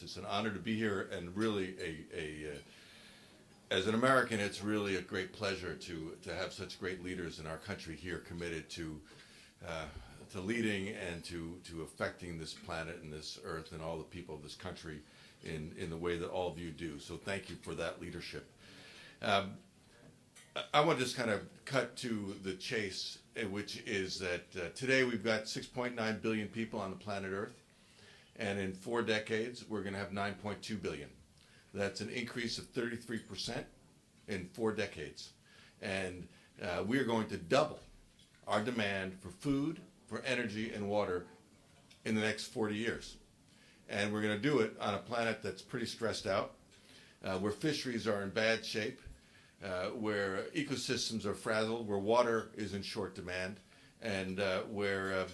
this. It's an honor to be here, and really as an American, it's really a great pleasure to have such great leaders in our country here committed to leading and to affecting this planet and this earth and all the people of this country in the way that all of you do. So thank you for that leadership. I want to just kind of cut to the chase, which is that today we've got 6.9 billion people on the planet Earth, and in 4 decades we're going to have 9.2 billion. That's an increase of 33% in 4 decades, and we are going to double our demand for food, for energy, and water in the next 40 years. And we're going to do it on a planet that's pretty stressed out, where fisheries are in bad shape, where ecosystems are frazzled, where water is in short demand, and where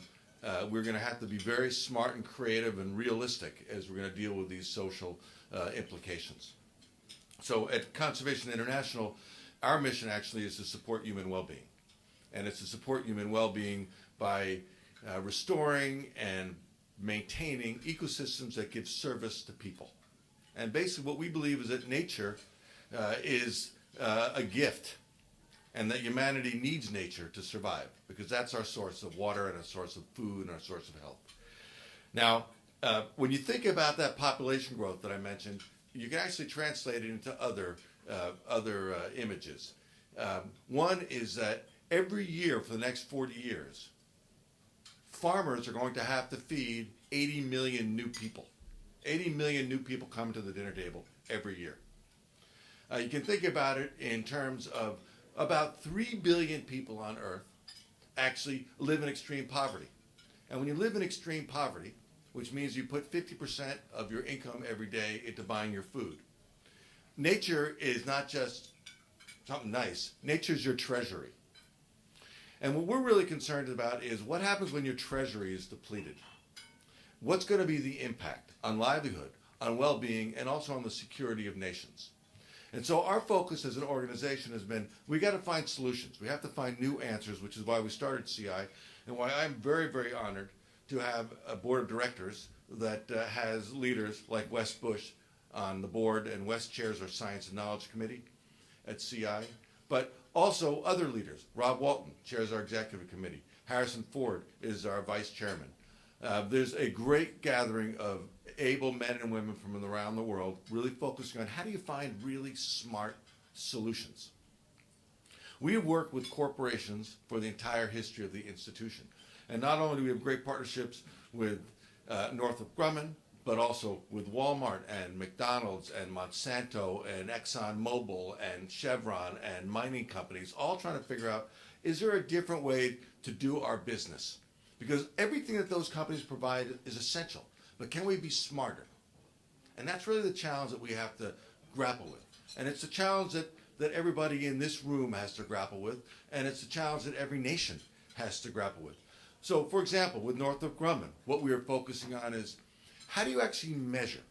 we're going to have to be very smart and creative and realistic as we're going to deal with these social implications. So at Conservation International, our mission actually is to support human well-being. And it's to support human well-being by restoring and maintaining ecosystems that give service to people. And basically what we believe is that nature is a gift, and that humanity needs nature to survive, because that's our source of water and a source of food and our source of health. Now, when you think about that population growth that I mentioned, you can actually translate it into other images. One is that every year for the next 40 years, farmers are going to have to feed 80 million new people. 80 million new people come to the dinner table every year. You can think about it in terms of about 3 billion people on Earth actually live in extreme poverty. And when you live in extreme poverty, which means you put 50% of your income every day into buying your food, nature is not just something nice. Nature's your treasury. And what we're really concerned about is what happens when your treasury is depleted. What's going to be the impact on livelihood, on well-being, and also on the security of nations? And so our focus as an organization has been, we got to find solutions. We have to find new answers, which is why we started CI, and why I'm very, very honored to have a board of directors that has leaders like Wes Bush on the board, and Wes chairs our Science and Knowledge Committee at CI, but also other leaders. Rob Walton chairs our executive committee. Harrison Ford is our vice chairman. There's a great gathering of able men and women from around the world really focusing on how do you find really smart solutions. We have worked with corporations for the entire history of the institution. And not only do we have great partnerships with Northrop Grumman, but also with Walmart and McDonald's and Monsanto and ExxonMobil and Chevron and mining companies, all trying to figure out, is there a different way to do our business? Because everything that those companies provide is essential, but can we be smarter? And that's really the challenge that we have to grapple with. And it's a challenge that everybody in this room has to grapple with, and it's a challenge that every nation has to grapple with. So, for example, with Northrop Grumman, what we are focusing on is, how do you actually measure?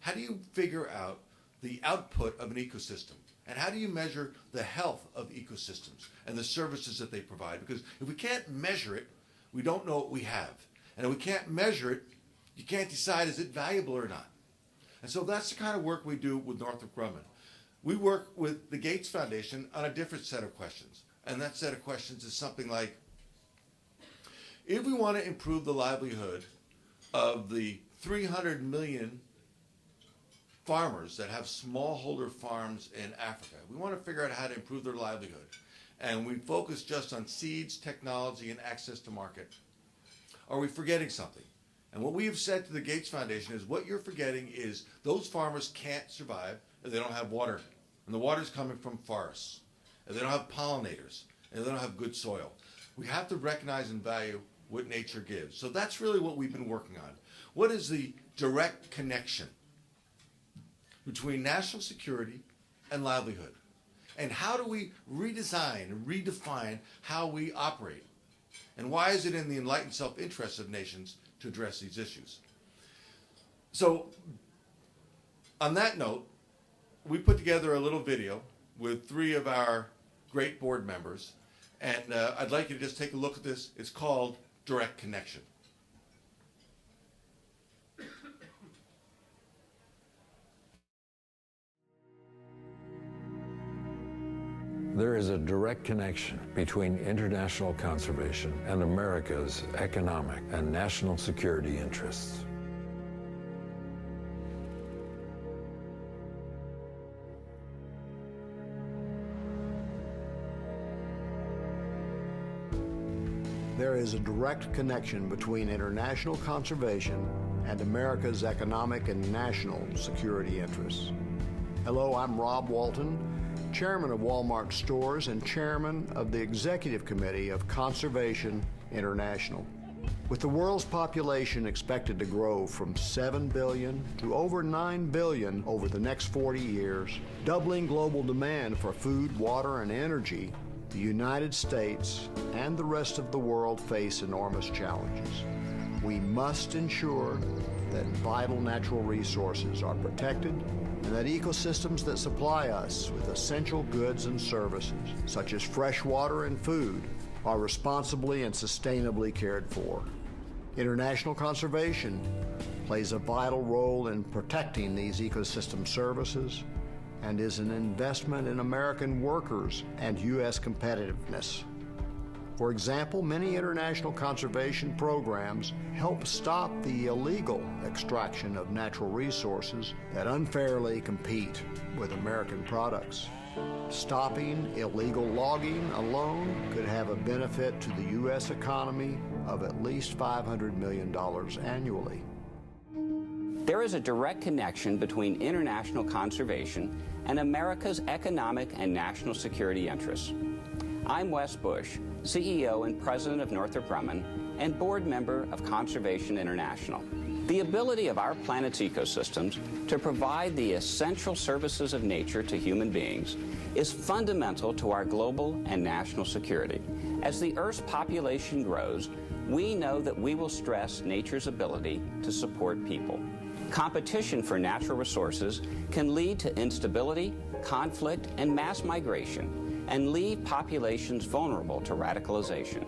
How do you figure out the output of an ecosystem? And how do you measure the health of ecosystems and the services that they provide? Because if we can't measure it, we don't know what we have. And if we can't measure it, you can't decide is it valuable or not. And so that's the kind of work we do with Northrop Grumman. We work with the Gates Foundation on a different set of questions. And that set of questions is something like, if we want to improve the livelihood of the 300 million farmers that have smallholder farms in Africa, we want to figure out how to improve their livelihood. And we focus just on seeds, technology, and access to market. Are we forgetting something? And what we have said to the Gates Foundation is what you're forgetting is those farmers can't survive if they don't have water. And the water's coming from forests. And they don't have pollinators. And they don't have good soil. We have to recognize and value what nature gives. So that's really what we've been working on. What is the direct connection between national security and livelihood? And how do we redesign and redefine how we operate? And why is it in the enlightened self-interest of nations to address these issues? So, on that note, we put together a little video with 3 of our great board members, and I'd like you to just take a look at this. It's called Direct Connection. There is a direct connection between international conservation and America's economic and national security interests. There is a direct connection between international conservation and America's economic and national security interests. Hello, I'm Rob Walton, Chairman of Walmart Stores and Chairman of the Executive Committee of Conservation International. With the world's population expected to grow from 7 billion to over 9 billion over the next 40 years, doubling global demand for food, water, and energy, the United States and the rest of the world face enormous challenges. We must ensure that vital natural resources are protected and that ecosystems that supply us with essential goods and services, such as fresh water and food, are responsibly and sustainably cared for. International conservation plays a vital role in protecting these ecosystem services and is an investment in American workers and U.S. competitiveness. For example, many international conservation programs help stop the illegal extraction of natural resources that unfairly compete with American products. Stopping illegal logging alone could have a benefit to the U.S. economy of at least $500 million annually. There is a direct connection between international conservation and America's economic and national security interests. I'm Wes Bush, CEO and President of Northrop Grumman and board member of Conservation International. The ability of our planet's ecosystems to provide the essential services of nature to human beings is fundamental to our global and national security. As the Earth's population grows, we know that we will stress nature's ability to support people. Competition for natural resources can lead to instability, conflict, and mass migration, and leave populations vulnerable to radicalization.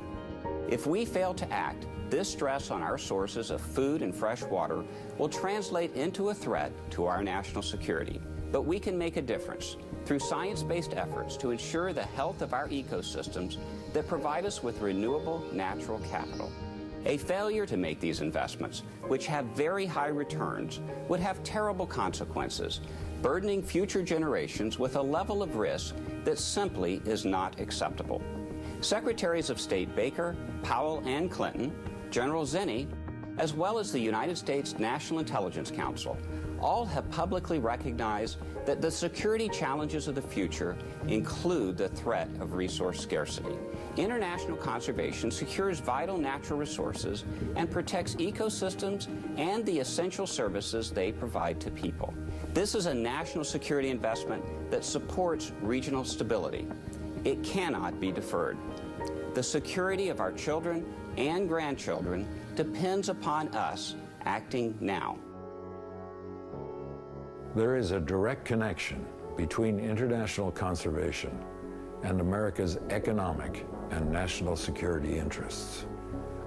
If we fail to act, this stress on our sources of food and fresh water will translate into a threat to our national security. But we can make a difference through science-based efforts to ensure the health of our ecosystems that provide us with renewable natural capital. A failure to make these investments, which have very high returns, would have terrible consequences, burdening future generations with a level of risk that simply is not acceptable. Secretaries of State Baker, Powell, and Clinton, General Zinni, as well as the United States National Intelligence Council, all have publicly recognized that the security challenges of the future include the threat of resource scarcity. International conservation secures vital natural resources and protects ecosystems and the essential services they provide to people. This is a national security investment that supports regional stability. It cannot be deferred. The security of our children and grandchildren depends upon us acting now. There is a direct connection between international conservation and America's economic and national security interests.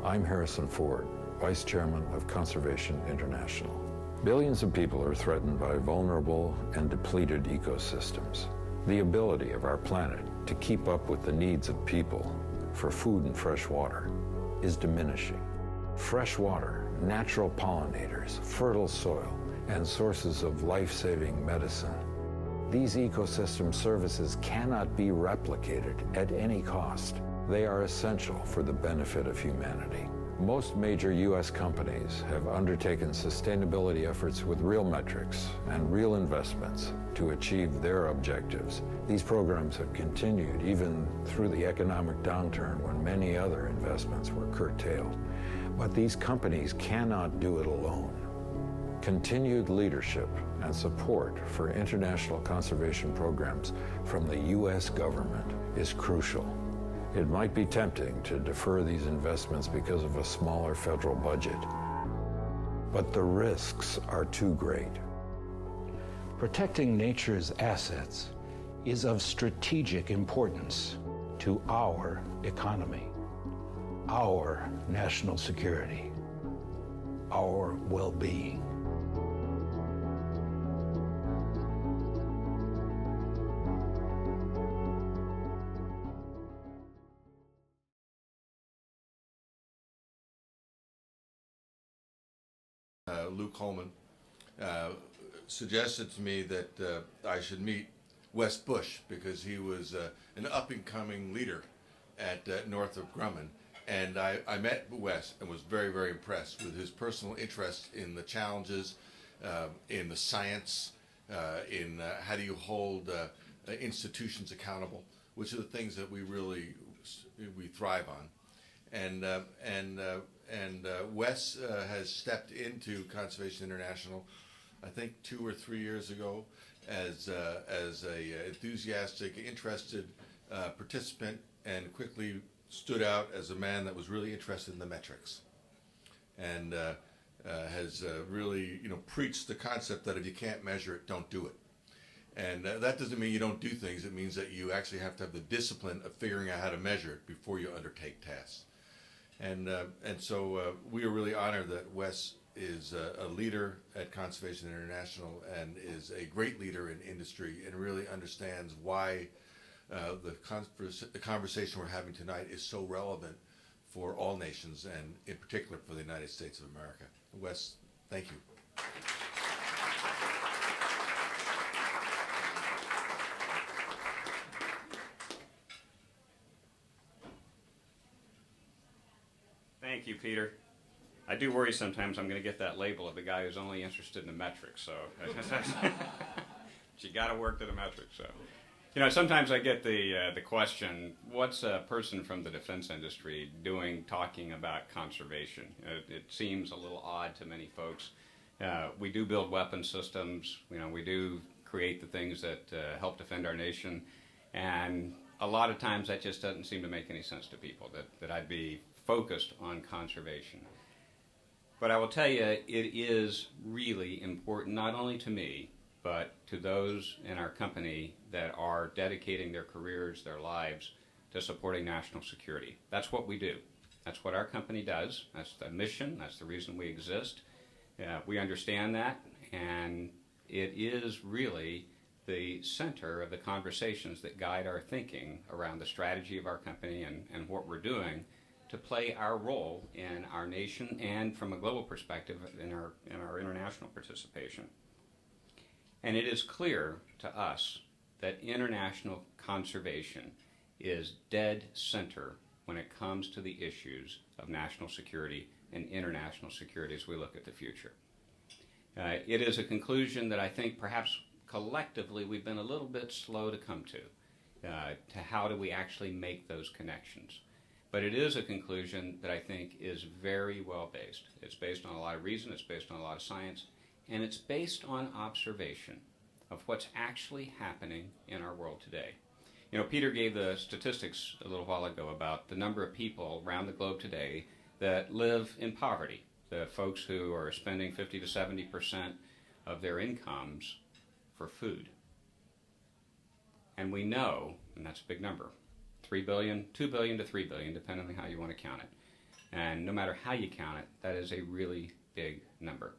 I'm Harrison Ford, Vice Chairman of Conservation International. Billions of people are threatened by vulnerable and depleted ecosystems. The ability of our planet to keep up with the needs of people for food and fresh water is diminishing. Fresh water, natural pollinators, fertile soil, and sources of life-saving medicine. These ecosystem services cannot be replicated at any cost. They are essential for the benefit of humanity. Most major U.S. companies have undertaken sustainability efforts with real metrics and real investments to achieve their objectives. These programs have continued even through the economic downturn when many other investments were curtailed. But these companies cannot do it alone. Continued leadership and support for international conservation programs from the U.S. government is crucial. It might be tempting to defer these investments because of a smaller federal budget, but the risks are too great. Protecting nature's assets is of strategic importance to our economy, our national security, our well-being. Lou Coleman, suggested to me that I should meet Wes Bush because he was an up-and-coming leader at Northrop Grumman. And I met Wes and was very, very impressed with his personal interest in the challenges, in the science, in how do you hold institutions accountable, which are the things that we really thrive on. And Wes has stepped into Conservation International, I think 2 or 3 years ago, as a enthusiastic, interested participant, and quickly stood out as a man that was really interested in the metrics, and has really preached the concept that if you can't measure it, don't do it. And that doesn't mean you don't do things. It means that you actually have to have the discipline of figuring out how to measure it before you undertake tasks. And so we are really honored that Wes is a leader at Conservation International and is a great leader in industry and really understands why the conversation we're having tonight is so relevant for all nations and in particular for the United States of America. Wes, thank you. Thank you, Peter. I do worry sometimes I'm going to get that label of the guy who's only interested in the metrics, so but you got to work to the metrics. So, sometimes I get the question, what's a person from the defense industry doing talking about conservation? It seems a little odd to many folks. We do build weapon systems. We do create the things that help defend our nation, and a lot of times that just doesn't seem to make any sense to people, that I'd be focused on conservation. But I will tell you, it is really important, not only to me, but to those in our company that are dedicating their careers, their lives, to supporting national security. That's what we do. That's what our company does. That's the mission. That's the reason we exist. We understand that, and it is really the center of the conversations that guide our thinking around the strategy of our company and what we're doing to play our role in our nation and from a global perspective in our international participation. And it is clear to us that international conservation is dead center when it comes to the issues of national security and international security as we look at the future. It is a conclusion that I think perhaps collectively we've been a little bit slow to come to how do we actually make those connections. But it is a conclusion that I think is very well based. It's based on a lot of reason, it's based on a lot of science, and it's based on observation of what's actually happening in our world today. Peter gave the statistics a little while ago about the number of people around the globe today that live in poverty, the folks who are spending 50 to 70% of their incomes for food. And we know, and that's a big number, 3 billion, 2 billion to 3 billion, depending on how you want to count it. And no matter how you count it, that is a really big number.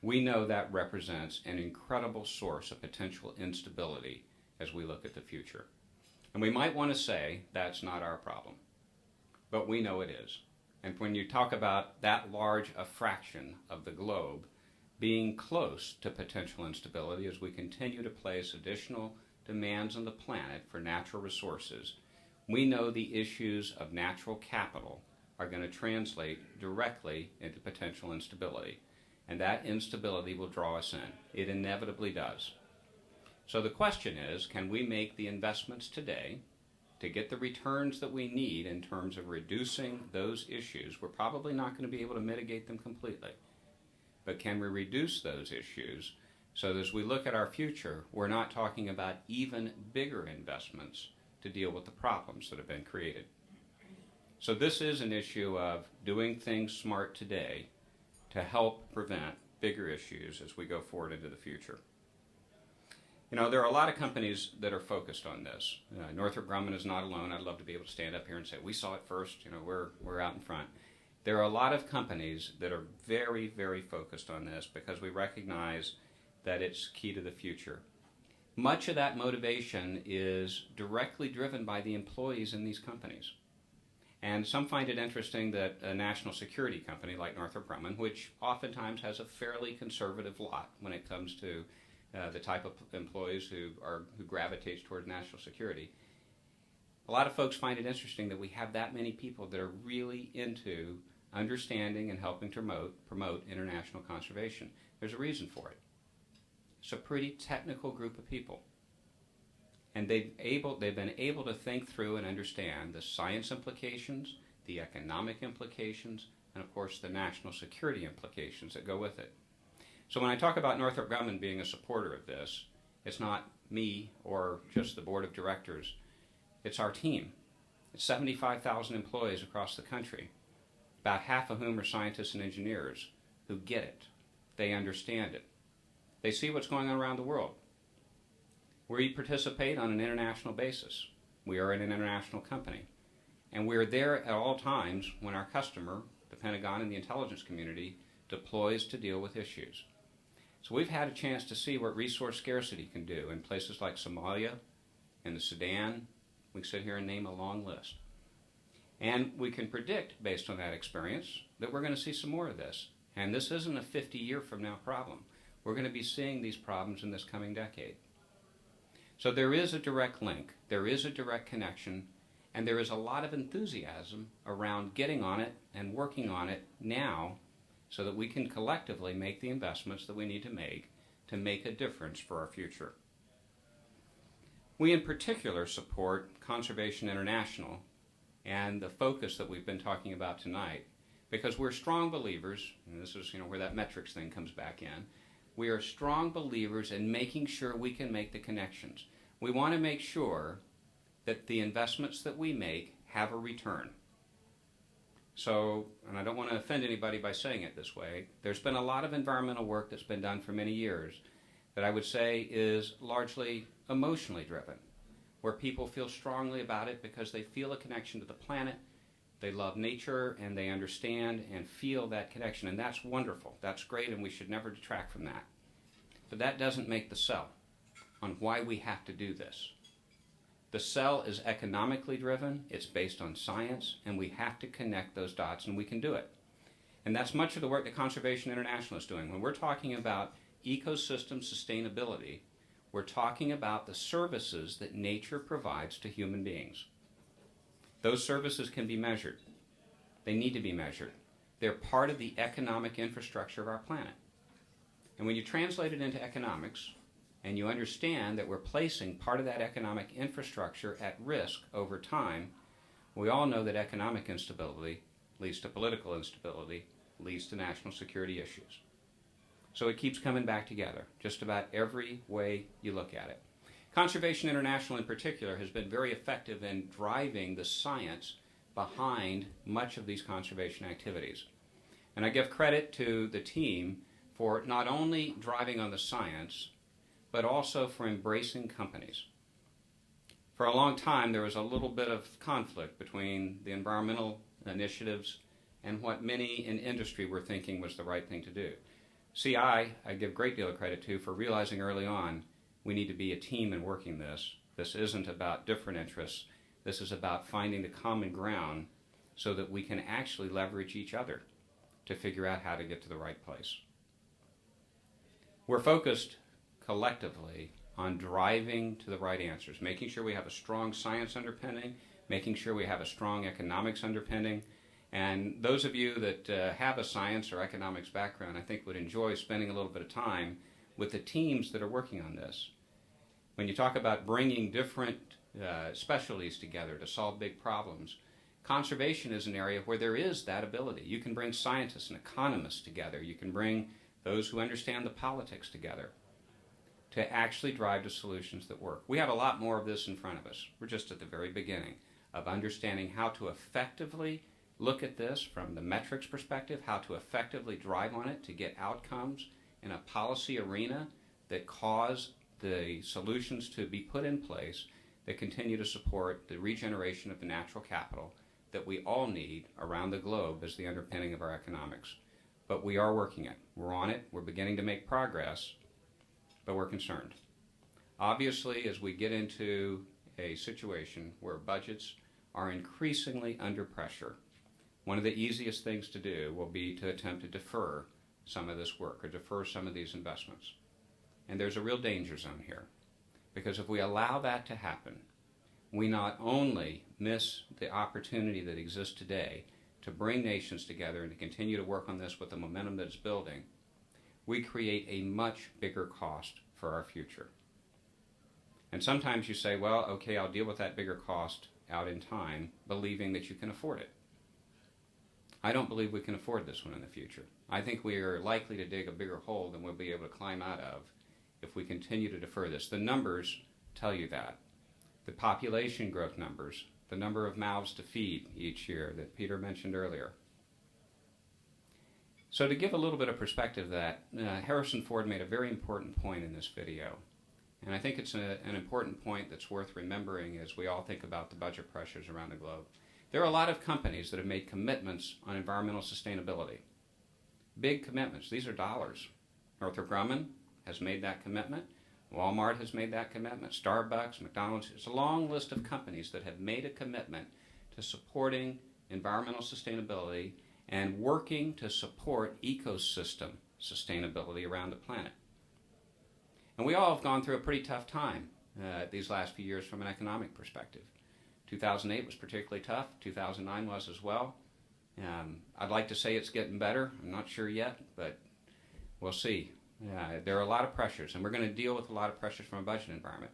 We know that represents an incredible source of potential instability as we look at the future. And we might want to say that's not our problem, but we know it is. And when you talk about that large a fraction of the globe being close to potential instability as we continue to place additional demands on the planet for natural resources, we know the issues of natural capital are going to translate directly into potential instability. And that instability will draw us in. It inevitably does. So the question is, can we make the investments today to get the returns that we need in terms of reducing those issues? We're probably not going to be able to mitigate them completely. But can we reduce those issues so that as we look at our future, we're not talking about even bigger investments to deal with the problems that have been created? So this is an issue of doing things smart today to help prevent bigger issues as we go forward into the future. There are a lot of companies that are focused on this. Northrop Grumman is not alone. I'd love to be able to stand up here and say, we saw it first, we're out in front. There are a lot of companies that are very, very focused on this because we recognize that it's key to the future. Much of that motivation is directly driven by the employees in these companies. And some find it interesting that a national security company like Northrop Grumman, which oftentimes has a fairly conservative lot when it comes to the type of employees who gravitates toward national security, a lot of folks find it interesting that we have that many people that are really into understanding and helping to promote international conservation. There's a reason for it. It's a pretty technical group of people. And they've been able to think through and understand the science implications, the economic implications, and of course the national security implications that go with it. So when I talk about Northrop Grumman being a supporter of this, it's not me or just the board of directors. It's our team. It's 75,000 employees across the country, about half of whom are scientists and engineers who get it. They understand it. They see what's going on around the world. We participate on an international basis. We are an international company. And we're there at all times when our customer, the Pentagon and the intelligence community, deploys to deal with issues. So we've had a chance to see what resource scarcity can do in places like Somalia and the Sudan. We can sit here and name a long list. And we can predict, based on that experience, that we're going to see some more of this. And this isn't a 50-year from now problem. We're going to be seeing these problems in this coming decade. So there is a direct link, there is a direct connection, and there is a lot of enthusiasm around getting on it and working on it now so that we can collectively make the investments that we need to make a difference for our future. We in particular support Conservation International and the focus that we've been talking about tonight because we're strong believers, and this is where that metrics thing comes back in. We are strong believers in making sure we can make the connections. We want to make sure that the investments that we make have a return. So, and I don't want to offend anybody by saying it this way, there's been a lot of environmental work that's been done for many years that I would say is largely emotionally driven, where people feel strongly about it because they feel a connection to the planet, they love nature, and they understand and feel that connection. And that's wonderful. That's great, and we should never detract from that. But that doesn't make the sell on why we have to do this. The sell is economically driven, it's based on science, and we have to connect those dots, and we can do it. And that's much of the work that Conservation International is doing. When we're talking about ecosystem sustainability, we're talking about the services that nature provides to human beings. Those services can be measured. They need to be measured. They're part of the economic infrastructure of our planet. And when you translate it into economics, and you understand that we're placing part of that economic infrastructure at risk over time, we all know that economic instability leads to political instability, leads to national security issues. So it keeps coming back together, just about every way you look at it. Conservation International in particular has been very effective in driving the science behind much of these conservation activities. And I give credit to the team for not only driving on the science, but also for embracing companies. For a long time, there was a little bit of conflict between the environmental initiatives and what many in industry were thinking was the right thing to do. CI, I give a great deal of credit to for realizing early on we need to be a team in working this. This isn't about different interests. This is about finding the common ground so that we can actually leverage each other to figure out how to get to the right place. We're focused collectively on driving to the right answers, making sure we have a strong science underpinning, making sure we have a strong economics underpinning. And those of you that have a science or economics background, I think would enjoy spending a little bit of time with the teams that are working on this. When you talk about bringing different specialties together to solve big problems, conservation is an area where there is that ability. You can bring scientists and economists together. You can bring those who understand the politics together to actually drive to solutions that work. We have a lot more of this in front of us. We're just at the very beginning of understanding how to effectively look at this from the metrics perspective, how to effectively drive on it to get outcomes in a policy arena that cause the solutions to be put in place that continue to support the regeneration of the natural capital that we all need around the globe as the underpinning of our economics. But we are working it. We're on it. We're beginning to make progress, but we're concerned. Obviously, as we get into a situation where budgets are increasingly under pressure, one of the easiest things to do will be to attempt to defer some of this work or defer some of these investments. And there's a real danger zone here, because if we allow that to happen, we not only miss the opportunity that exists today to bring nations together and to continue to work on this with the momentum that it's building, we create a much bigger cost for our future. And sometimes you say, well, okay, I'll deal with that bigger cost out in time, believing that you can afford it. I don't believe we can afford this one in the future. I think we are likely to dig a bigger hole than we'll be able to climb out of if we continue to defer this. The numbers tell you that. The population growth numbers, the number of mouths to feed each year that Peter mentioned earlier. So to give a little bit of perspective, that Harrison Ford made a very important point in this video. And I think it's an important point that's worth remembering as we all think about the budget pressures around the globe. There are a lot of companies that have made commitments on environmental sustainability. Big commitments. These are dollars. Northrop Grumman has made that commitment. Walmart has made that commitment. Starbucks, McDonald's. It's a long list of companies that have made a commitment to supporting environmental sustainability and working to support ecosystem sustainability around the planet. And we all have gone through a pretty tough time these last few years from an economic perspective. 2008 was particularly tough. 2009 was as well. I'd like to say it's getting better. I'm not sure yet, but we'll see. There are a lot of pressures, and we're going to deal with a lot of pressures from a budget environment.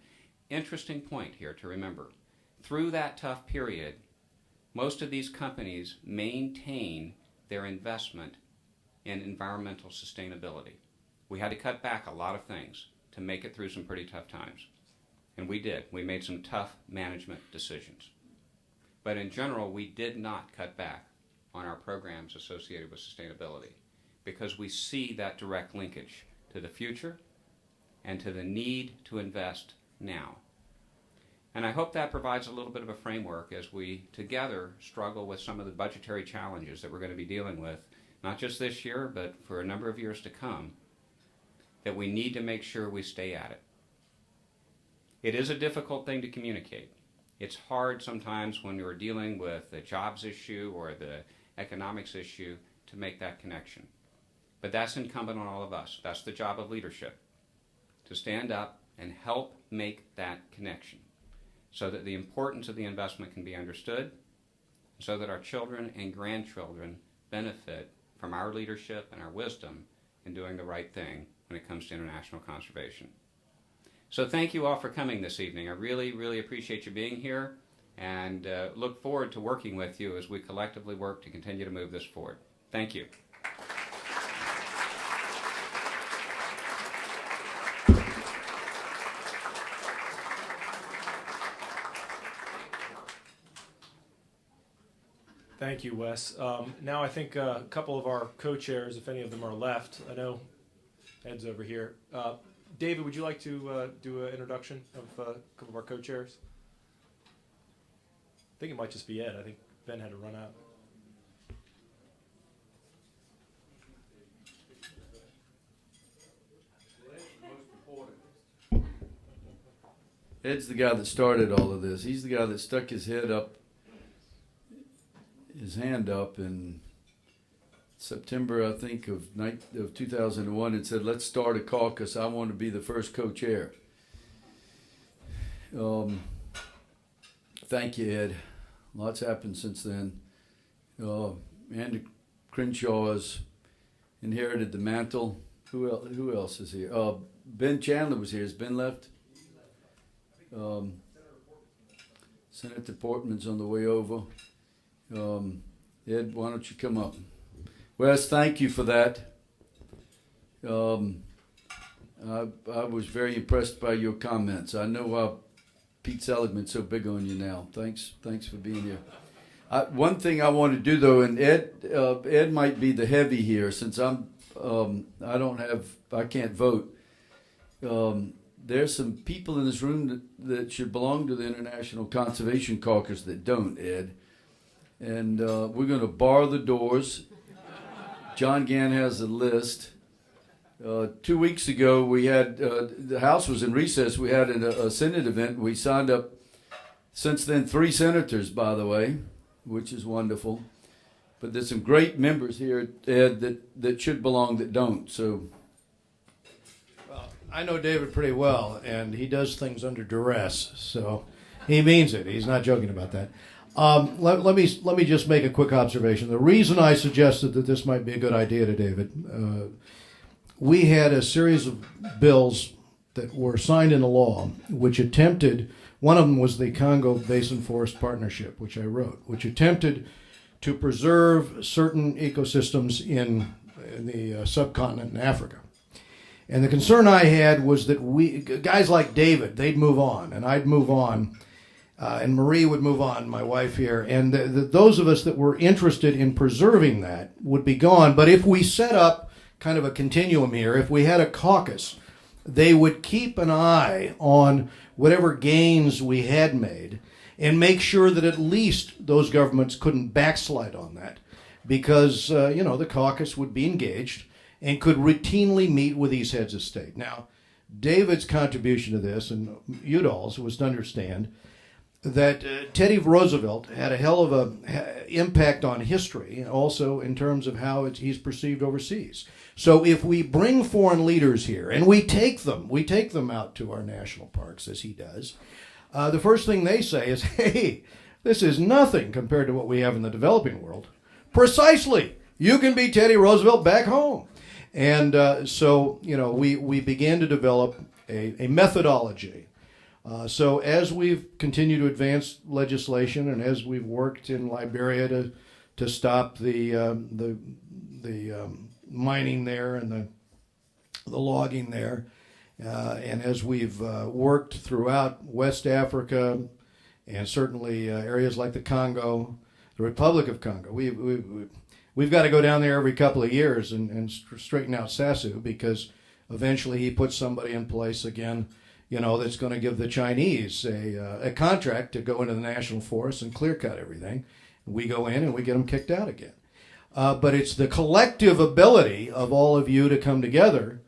Interesting point here to remember. Through that tough period, most of these companies maintain their investment in environmental sustainability. We had to cut back a lot of things to make it through some pretty tough times. And we did. We made some tough management decisions. But in general, we did not cut back on our programs associated with sustainability because we see that direct linkage to the future and to the need to invest now. And I hope that provides a little bit of a framework as we together struggle with some of the budgetary challenges that we're going to be dealing with, not just this year, but for a number of years to come, that we need to make sure we stay at it. It is a difficult thing to communicate. It's hard sometimes when you're dealing with the jobs issue or the economics issue to make that connection. But that's incumbent on all of us. That's the job of leadership, to stand up and help make that connection so that the importance of the investment can be understood, so that our children and grandchildren benefit from our leadership and our wisdom in doing the right thing when it comes to international conservation. So thank you all for coming this evening. I really, really appreciate you being here and look forward to working with you as we collectively work to continue to move this forward. Thank you. Thank you, Wes. Now I think a couple of our co-chairs, if any of them are left, I know Ed's over here. David, would you like to do an introduction of a couple of our co-chairs? I think it might just be Ed. I think Ben had to run out. Ed's the guy that started all of this. He's the guy that stuck his hand up in September, I think, of 2001 and said, let's start a caucus. I want to be the first co-chair. Thank you, Ed. Lots happened since then. Andy Crenshaw has inherited the mantle. Who else is here? Ben Chandler was here. Has Ben left? Senator Portman's on the way over. Ed, why don't you come up? Wes, thank you for that. I was very impressed by your comments. I know why Pete Seligmann's so big on you now. Thanks for being here. One thing I want to do though, and Ed might be the heavy here since I can't vote. There's some people in this room that should belong to the International Conservation Caucus that don't, Ed. And we're going to bar the doors. John Gann has a list. 2 weeks ago, we had the House was in recess. We had a Senate event. We signed up Since then, 3 senators, by the way, which is wonderful. But there's some great members here, Ed, that should belong that don't. So, well, I know David pretty well, and he does things under duress. So he means it. He's not joking about that. Let me just make a quick observation. The reason I suggested that this might be a good idea to David, we had a series of bills that were signed into law which attempted, one of them was the Congo Basin Forest Partnership, which I wrote, which attempted to preserve certain ecosystems in the subcontinent in Africa. And the concern I had was that guys like David, they'd move on, and I'd move on, and Marie would move on, my wife here, and those of us that were interested in preserving that would be gone. But if we set up kind of a continuum here, if we had a caucus, they would keep an eye on whatever gains we had made and make sure that at least those governments couldn't backslide on that, because the caucus would be engaged and could routinely meet with these heads of state. Now, David's contribution to this, and Udall's, was to understand that Teddy Roosevelt had a hell of a impact on history, also in terms of how he's perceived overseas. So if we bring foreign leaders here and we take them out to our national parks, as he does, the first thing they say is, hey, this is nothing compared to what we have in the developing world. Precisely. You can be Teddy Roosevelt back home. And so we began to develop a methodology. So as we've continued to advance legislation, and as we've worked in Liberia to stop the mining there and the logging there, and as we've worked throughout West Africa and certainly areas like the Congo, the Republic of Congo, we've got to go down there every couple of years and straighten out Sassou, because eventually he puts somebody in place again, that's going to give the Chinese a contract to go into the national forest and clear cut everything. We go in and we get them kicked out again. But it's the collective ability of all of you to come together,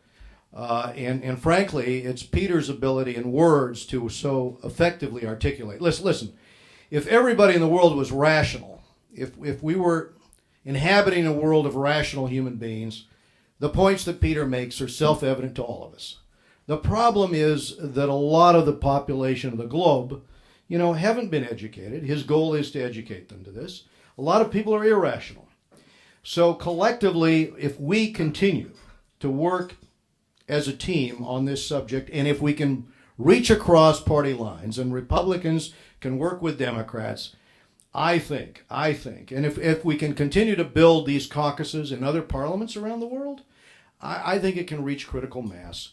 and frankly, it's Peter's ability in words to so effectively articulate. Listen, if everybody in the world was rational, if we were inhabiting a world of rational human beings, the points that Peter makes are self-evident to all of us. The problem is that a lot of the population of the globe, haven't been educated. His goal is to educate them to this. A lot of people are irrational. So collectively, if we continue to work as a team on this subject, and if we can reach across party lines and Republicans can work with Democrats, I think, and if we can continue to build these caucuses in other parliaments around the world, I think it can reach critical mass,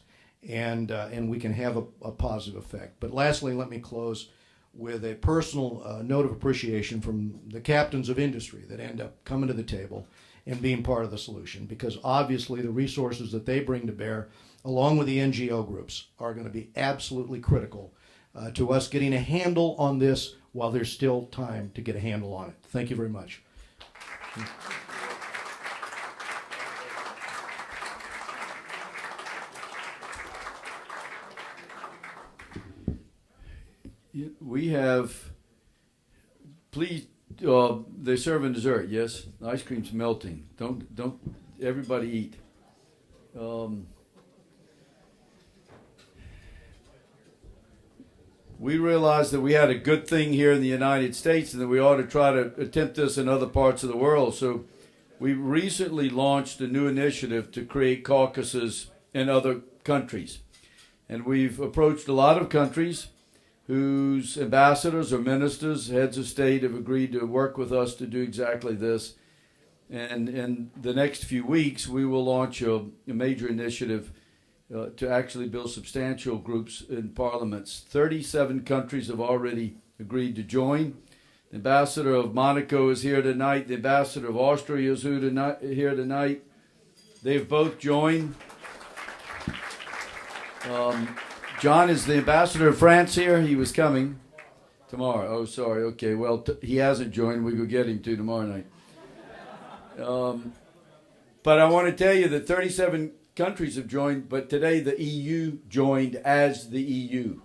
and we can have a positive effect. But lastly, let me close with a personal note of appreciation from the captains of industry that end up coming to the table and being part of the solution, because obviously the resources that they bring to bear, along with the NGO groups, are going to be absolutely critical to us getting a handle on this while there's still time to get a handle on it. Thank you very much. We have, please, they're serving dessert, yes? The ice cream's melting. Don't everybody eat. We realized that we had a good thing here in the United States and that we ought to try to attempt this in other parts of the world. So we recently launched a new initiative to create caucuses in other countries. And we've approached a lot of countries whose ambassadors or ministers, heads of state, have agreed to work with us to do exactly this. And in the next few weeks, we will launch a major initiative to actually build substantial groups in parliaments. 37 countries have already agreed to join. The ambassador of Monaco is here tonight. The ambassador of Austria is here tonight. They've both joined. John is the ambassador of France here. He was coming tomorrow. Oh, sorry. Okay, well, he hasn't joined. We go get him to tomorrow night. But I want to tell you that 37 countries have joined, but today the EU joined as the EU.